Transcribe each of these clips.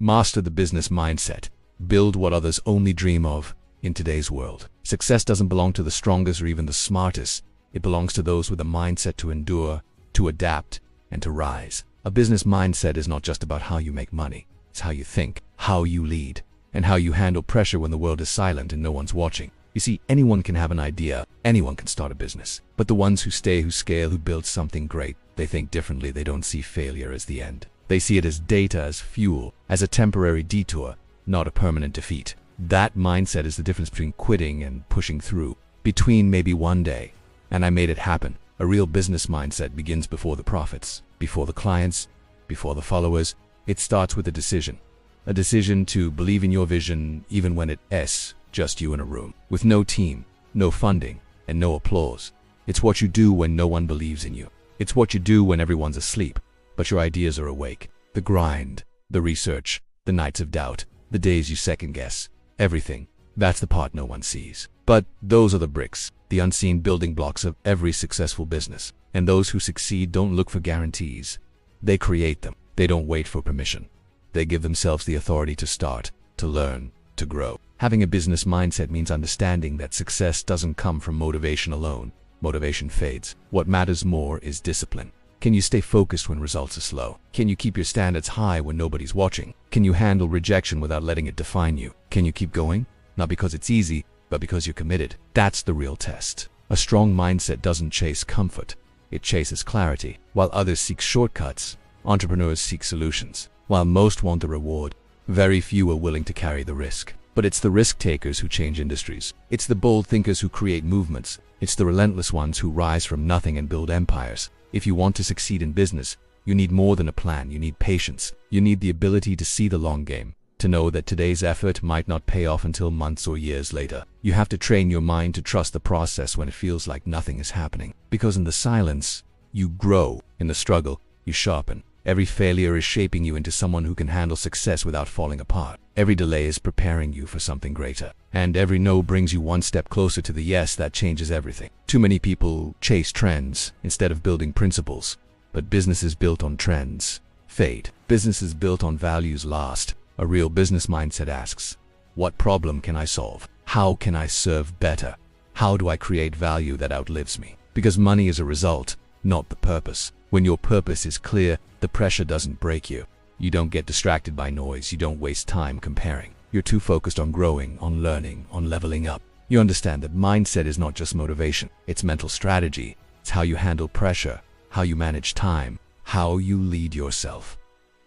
Master the business mindset. Build what others only dream of in today's world. Success doesn't belong to the strongest or even the smartest. It belongs to those with a mindset to endure, to adapt, and to rise. A business mindset is not just about how you make money. It's how you think, how you lead, and how you handle pressure when the world is silent and no one's watching. You see, anyone can have an idea, anyone can start a business. But the ones who stay, who scale, who build something great, they think differently. They don't see failure as the end. They see it as data, as fuel, as a temporary detour, not a permanent defeat. That mindset is the difference between quitting and pushing through, between maybe one day and I made it happen. A real business mindset begins before the profits, before the clients, before the followers. It starts with a decision to believe in your vision even when it's just you in a room, with no team, no funding, and no applause. It's what you do when no one believes in you. It's what you do when everyone's asleep, but your ideas are awake. The grind, the research, the nights of doubt, the days you second guess, everything. That's the part no one sees. But those are the bricks, the unseen building blocks of every successful business. And those who succeed don't look for guarantees. They create them. They don't wait for permission. They give themselves the authority to start, to learn, to grow. Having a business mindset means understanding that success doesn't come from motivation alone. Motivation fades. What matters more is discipline. Can you stay focused when results are slow? Can you keep your standards high when nobody's watching? Can you handle rejection without letting it define you? Can you keep going? Not because it's easy, but because you're committed. That's the real test. A strong mindset doesn't chase comfort. It chases clarity. While others seek shortcuts, entrepreneurs seek solutions. While most want the reward, very few are willing to carry the risk. But it's the risk takers who change industries. It's the bold thinkers who create movements. It's the relentless ones who rise from nothing and build empires. If you want to succeed in business, you need more than a plan. You need patience. You need the ability to see the long game, to know that today's effort might not pay off until months or years later. You have to train your mind to trust the process when it feels like nothing is happening. Because in the silence, you grow. In the struggle, you sharpen. Every failure is shaping you into someone who can handle success without falling apart. Every delay is preparing you for something greater. And every no brings you one step closer to the yes that changes everything. Too many people chase trends instead of building principles. But businesses built on trends fade. Businesses built on values last. A real business mindset asks, what problem can I solve? How can I serve better? How do I create value that outlives me? Because money is a result, not the purpose. When your purpose is clear, the pressure doesn't break you. You don't get distracted by noise. You don't waste time comparing. You're too focused on growing, on learning, on leveling up. You understand that mindset is not just motivation. It's mental strategy. It's how you handle pressure, how you manage time, how you lead yourself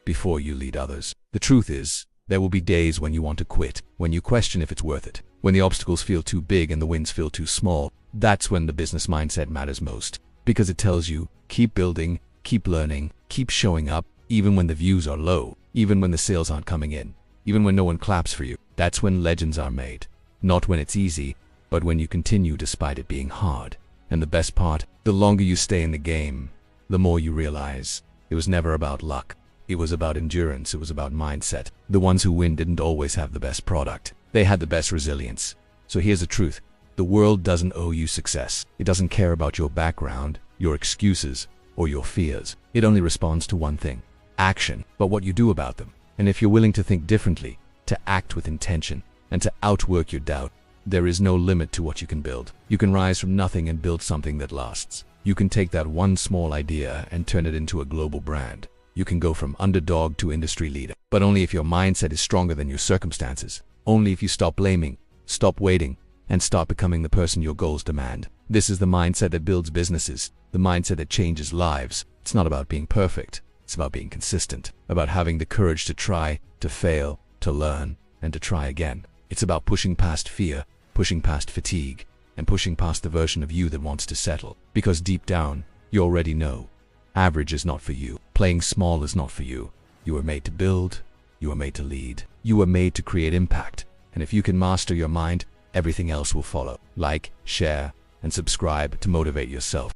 before you lead others. The truth is, there will be days when you want to quit, when you question if it's worth it, when the obstacles feel too big and the wins feel too small. That's when the business mindset matters most, because it tells you, keep building, keep learning, keep showing up, even when the views are low, even when the sales aren't coming in, even when no one claps for you. That's when legends are made. Not when it's easy, but when you continue despite it being hard. And the best part, the longer you stay in the game, the more you realize it was never about luck. It was about endurance. It was about mindset. The ones who win didn't always have the best product. They had the best resilience. So here's the truth. The world doesn't owe you success. It doesn't care about your background, your excuses, or your fears. It only responds to one thing: action, but what you do about them. And if you're willing to think differently, to act with intention, and to outwork your doubt, there is no limit to what you can build. You can rise from nothing and build something that lasts. You can take that one small idea and turn it into a global brand. You can go from underdog to industry leader, but only if your mindset is stronger than your circumstances. Only if you stop blaming, stop waiting, and start becoming the person your goals demand. This is the mindset that builds businesses, the mindset that changes lives. It's not about being perfect. It's about being consistent, about having the courage to try, to fail, to learn, and to try again. It's about pushing past fear, pushing past fatigue, and pushing past the version of you that wants to settle. Because deep down, you already know, average is not for you. Playing small is not for you. You were made to build. You were made to lead. You were made to create impact. And if you can master your mind, everything else will follow. Like, share, and subscribe to motivate yourself.